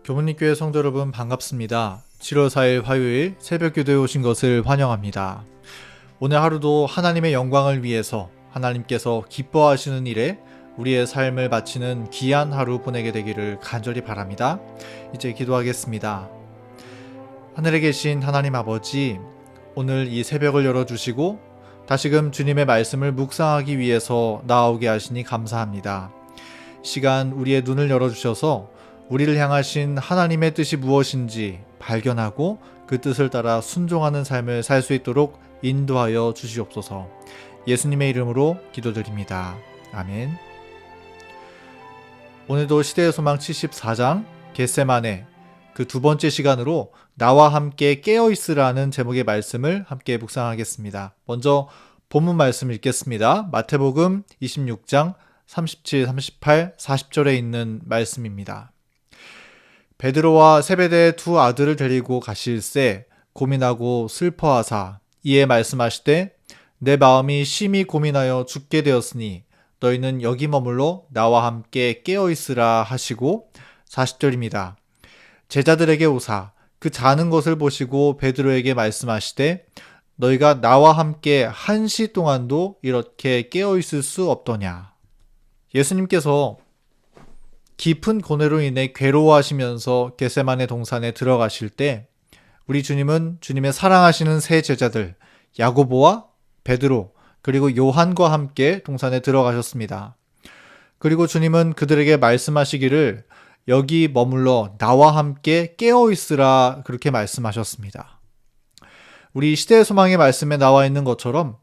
교문리교회 성도 여러분 반갑습니다. 7월 4일 화요일 새벽 기도에 오신 것을 환영합니다. 오늘 하루도 하나님의 영광을 위해서 하나님께서 기뻐하시는 일에 우리의 삶을 바치는 귀한 하루 보내게 되기를 간절히 바랍니다. 이제 기도하겠습니다. 하늘에 계신 하나님 아버지, 오늘 이 새벽을 열어주시고 다시금 주님의 말씀을 묵상하기 위해서 나오게 하시니 감사합니다. 시간 우리의 눈을 열어주셔서 우리를 향하신 하나님의 뜻이 무엇인지 발견하고 그 뜻을 따라 순종하는 삶을 살 수 있도록 인도하여 주시옵소서. 예수님의 이름으로 기도드립니다. 아멘. 오늘도 시대의 소망 74장 겟세마네 그 두 번째 시간으로 나와 함께 깨어있으라는 제목의 말씀을 함께 묵상하겠습니다. 먼저 본문 말씀 읽겠습니다. 마태복음 26장 37, 38, 40절에 있는 말씀입니다. 베드로와 세베대의 두 아들을 데리고 가실새 고민하고 슬퍼하사 이에 말씀하시되 내 마음이 심히 고민하여 죽게 되었으니 너희는 여기 머물러 나와 함께 깨어있으라 하시고 40절입니다. 제자들에게 오사 그 자는 것을 보시고 베드로에게 말씀하시되 너희가 나와 함께 1시 동안도 이렇게 깨어있을 수 없더냐. 예수님께서 깊은 고뇌로 인해 괴로워하시면서 겟세마네 동산에 들어가실 때 우리 주님은 주님의 사랑하시는 세 제자들 야고보와 베드로 그리고 요한과 함께 동산에 들어가셨습니다. 그리고 주님은 그들에게 말씀하시기를 여기 머물러 나와 함께 깨어있으라 그렇게 말씀하셨습니다. 우리 시대의 소망의 말씀에 나와 있는 것처럼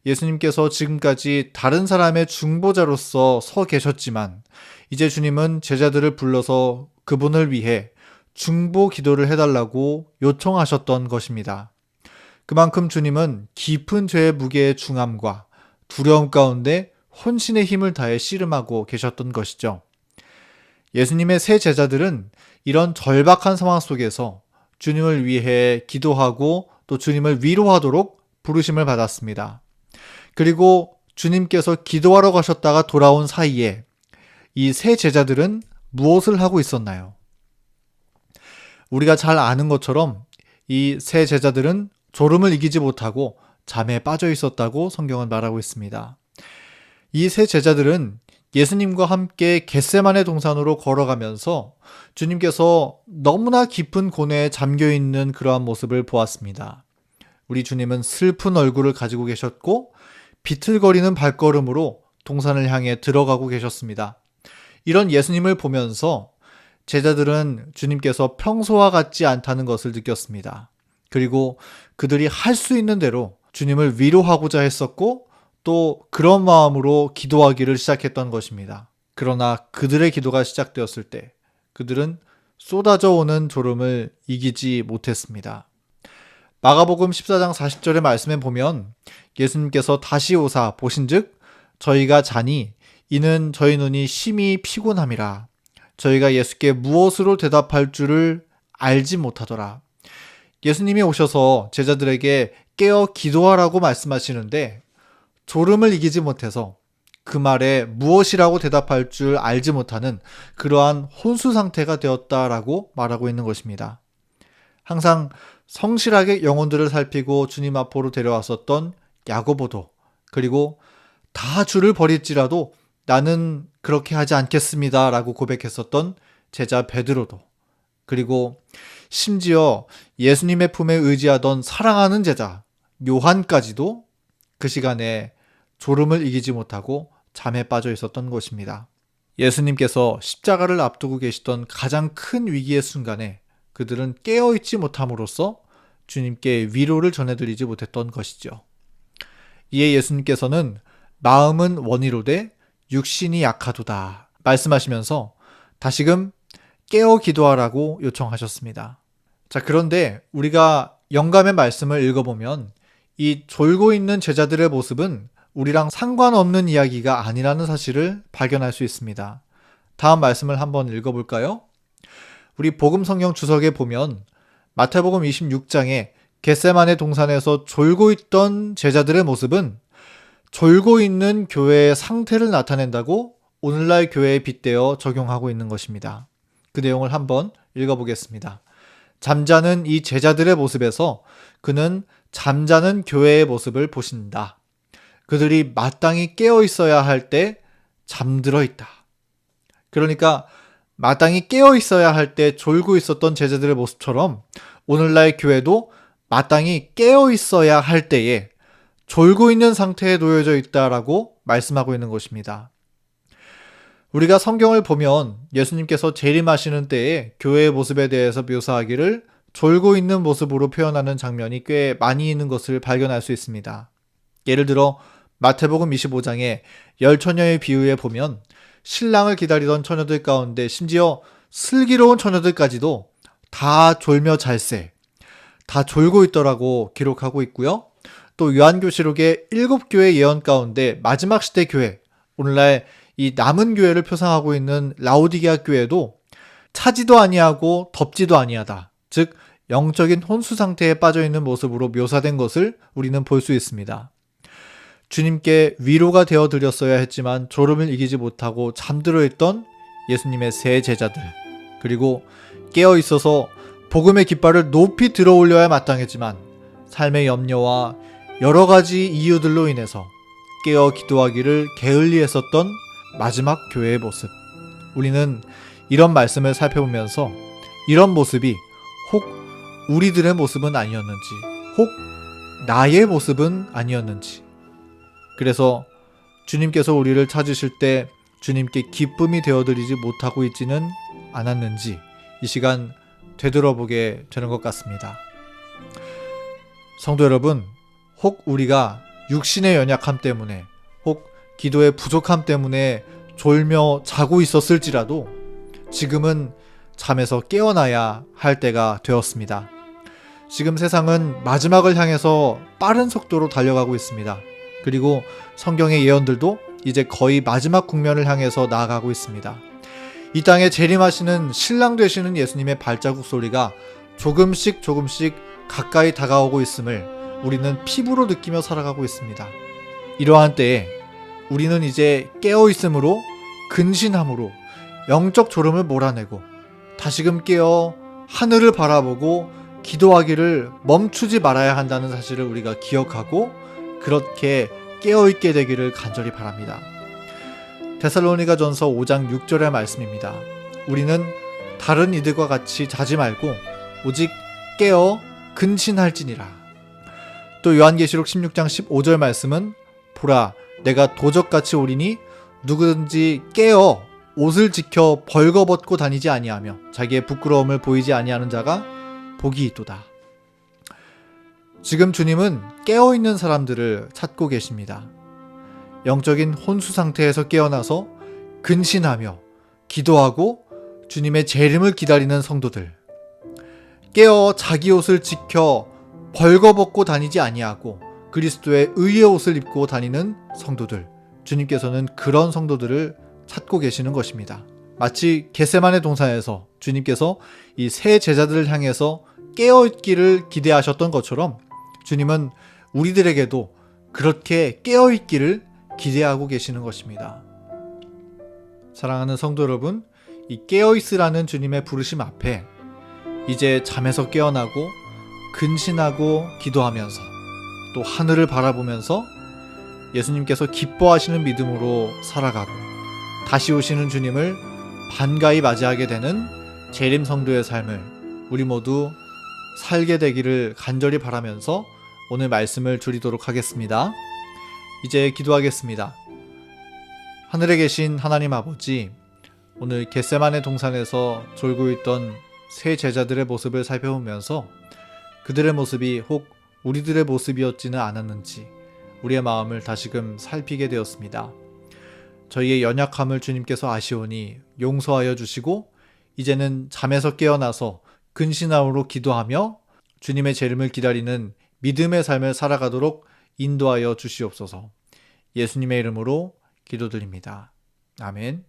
예수님께서 지금까지 다른 사람의 중보자로서 서 계셨지만 이제 주님은 제자들을 불러서 그분을 위해 중보 기도를 해달라고 요청하셨던 것입니다. 그만큼 주님은 깊은 죄의 무게의 중함과 두려움 가운데 혼신의 힘을 다해 씨름하고 계셨던 것이죠. 예수님의 세 제자들은 이런 절박한 상황 속에서 주님을 위해 기도하고 또 주님을 위로하도록 부르심을 받았습니다. 그리고 주님께서 기도하러 가셨다가 돌아온 사이에 이 세 제자들은 무엇을 하고 있었나요? 우리가 잘 아는 것처럼 이 세 제자들은 졸음을 이기지 못하고 잠에 빠져 있었다고 성경은 말하고 있습니다. 이 세 제자들은 예수님과 함께 겟세마네 동산으로 걸어가면서 주님께서 너무나 깊은 고뇌에 잠겨있는 그러한 모습을 보았습니다. 우리 주님은 슬픈 얼굴을 가지고 계셨고 비틀거리는 발걸음으로 동산을 향해 들어가고 계셨습니다. 이런 예수님을 보면서 제자들은 주님께서 평소와 같지 않다는 것을 느꼈습니다. 그리고 그들이 할 수 있는 대로 주님을 위로하고자 했었고 또 그런 마음으로 기도하기를 시작했던 것입니다. 그러나 그들의 기도가 시작되었을 때 그들은 쏟아져 오는 졸음을 이기지 못했습니다. 마가복음 14장 40절의 말씀에 보면 예수님께서 다시 오사 보신즉 저희가 자니 이는 저희 눈이 심히 피곤함이라 저희가 예수께 무엇으로 대답할 줄을 알지 못하더라. 예수님이 오셔서 제자들에게 깨어 기도하라고 말씀하시는데 졸음을 이기지 못해서 그 말에 무엇이라고 대답할 줄 알지 못하는 그러한 혼수 상태가 되었다라고 말하고 있는 것입니다. 항상 성실하게 영혼들을 살피고 주님 앞으로 데려왔었던 야고보도 그리고 다 주를 버릴지라도 나는 그렇게 하지 않겠습니다 라고 고백했었던 제자 베드로도 그리고 심지어 예수님의 품에 의지하던 사랑하는 제자 요한까지도 그 시간에 졸음을 이기지 못하고 잠에 빠져 있었던 것입니다. 예수님께서 십자가를 앞두고 계시던 가장 큰 위기의 순간에 그들은 깨어있지 못함으로써 주님께 위로를 전해드리지 못했던 것이죠. 이에 예수님께서는 마음은 원이로되 육신이 약하도다 말씀하시면서 다시금 깨어 기도하라고 요청하셨습니다. 자, 그런데 우리가 영감의 말씀을 읽어보면 이 졸고 있는 제자들의 모습은 우리랑 상관없는 이야기가 아니라는 사실을 발견할 수 있습니다. 다음 말씀을 한번 읽어볼까요? 우리 복음 성경 주석에 보면 마태복음 26장에 겟세마네 동산에서 졸고 있던 제자들의 모습은 졸고 있는 교회의 상태를 나타낸다고 오늘날 교회에 빗대어 적용하고 있는 것입니다. 그 내용을 한번 읽어보겠습니다. 잠자는 이 제자들의 모습에서 그는 잠자는 교회의 모습을 보신다. 그들이 마땅히 깨어 있어야 할 때 잠들어 있다. 그러니까 마땅히 깨어 있어야 할 때 졸고 있었던 제자들의 모습처럼 오늘날 교회도 마땅히 깨어 있어야 할 때에 졸고 있는 상태에 놓여져 있다라고 말씀하고 있는 것입니다. 우리가 성경을 보면 예수님께서 재림하시는 때에 교회의 모습에 대해서 묘사하기를 졸고 있는 모습으로 표현하는 장면이 꽤 많이 있는 것을 발견할 수 있습니다. 예를 들어 마태복음 25장의 열 처녀의 비유에 보면 신랑을 기다리던 처녀들 가운데 심지어 슬기로운 처녀들까지도 다 졸며 잘세, 다 졸고 있더라고 기록하고 있고요. 또 요한계시록의 7교회 예언 가운데 마지막 시대 교회, 오늘날 이 남은 교회를 표상하고 있는 라오디게아 교회도 차지도 아니하고 덥지도 아니하다. 즉 영적인 혼수 상태에 빠져 있는 모습으로 묘사된 것을 우리는 볼 수 있습니다. 주님께 위로가 되어 드렸어야 했지만 졸음을 이기지 못하고 잠들어 있던 예수님의 세 제자들, 그리고 깨어 있어서 복음의 깃발을 높이 들어 올려야 마땅했지만 삶의 염려와 여러 가지 이유들로 인해서 깨어 기도하기를 게을리했었던 마지막 교회의 모습. 우리는 이런 말씀을 살펴보면서 이런 모습이 혹 우리들의 모습은 아니었는지, 혹 나의 모습은 아니었는지, 그래서 주님께서 우리를 찾으실 때 주님께 기쁨이 되어드리지 못하고 있지는 않았는지 이 시간 되돌아보게 되는 것 같습니다. 성도 여러분, 혹 우리가 육신의 연약함 때문에, 혹 기도의 부족함 때문에 졸며 자고 있었을지라도 지금은 잠에서 깨어나야 할 때가 되었습니다. 지금 세상은 마지막을 향해서 빠른 속도로 달려가고 있습니다. 그리고 성경의 예언들도 이제 거의 마지막 국면을 향해서 나아가고 있습니다. 이 땅에 재림하시는 신랑 되시는 예수님의 발자국 소리가 조금씩 가까이 다가오고 있음을 우리는 피부로 느끼며 살아가고 있습니다. 이러한 때에 우리는 이제 깨어 있음으로, 근신함으로 영적 졸음을 몰아내고 다시금 깨어 하늘을 바라보고 기도하기를 멈추지 말아야 한다는 사실을 우리가 기억하고 그렇게 깨어있게 되기를 간절히 바랍니다. 데살로니가전서 5장 6절의 말씀입니다. 우리는 다른 이들과 같이 자지 말고 오직 깨어 근신할지니라. 또 요한계시록 16장 15절 말씀은 보라 내가 도적같이 오리니 누구든지 깨어 옷을 지켜 벌거벗고 다니지 아니하며 자기의 부끄러움을 보이지 아니하는 자가 복이 있도다. 지금 주님은 깨어있는 사람들을 찾고 계십니다. 영적인 혼수 상태에서 깨어나서 근신하며 기도하고 주님의 재림을 기다리는 성도들, 깨어 자기 옷을 지켜 벌거벗고 다니지 아니하고 그리스도의 의의 옷을 입고 다니는 성도들, 주님께서는 그런 성도들을 찾고 계시는 것입니다. 마치 겟세마네 동산에서 주님께서 이 세 제자들을 향해서 깨어있기를 기대하셨던 것처럼 주님은 우리들에게도 그렇게 깨어있기를 기대하고 계시는 것입니다. 사랑하는 성도 여러분, 이 깨어있으라는 주님의 부르심 앞에 이제 잠에서 깨어나고 근신하고 기도하면서 또 하늘을 바라보면서 예수님께서 기뻐하시는 믿음으로 살아가고 다시 오시는 주님을 반가이 맞이하게 되는 재림 성도의 삶을 우리 모두 살게 되기를 간절히 바라면서 오늘 말씀을 드리도록 하겠습니다. 이제 기도하겠습니다. 하늘에 계신 하나님 아버지, 오늘 겟세마네 동산에서 졸고 있던 세 제자들의 모습을 살펴보면서 그들의 모습이 혹 우리들의 모습이었지는 않았는지 우리의 마음을 다시금 살피게 되었습니다. 저희의 연약함을 주님께서 아시오니 용서하여 주시고 이제는 잠에서 깨어나서 근신함으로 기도하며 주님의 재림을 기다리는 믿음의 삶을 살아가도록 인도하여 주시옵소서. 예수님의 이름으로 기도드립니다. 아멘.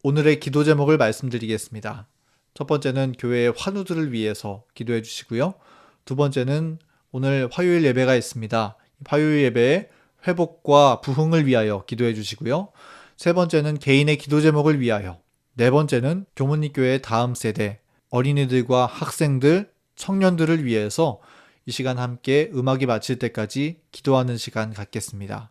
오늘의 기도 제목을 말씀드리겠습니다. 첫 번째는 교회의 환우들을 위해서 기도해 주시고요. 두 번째는 오늘 화요일 예배가 있습니다. 화요일 예배의 회복과 부흥을 위하여 기도해 주시고요. 세 번째는 개인의 기도 제목을 위하여, 네 번째는 교문리교회 다음 세대, 어린이들과 학생들, 청년들을 위해서 이 시간 함께 음악이 마칠 때까지 기도하는 시간 갖겠습니다.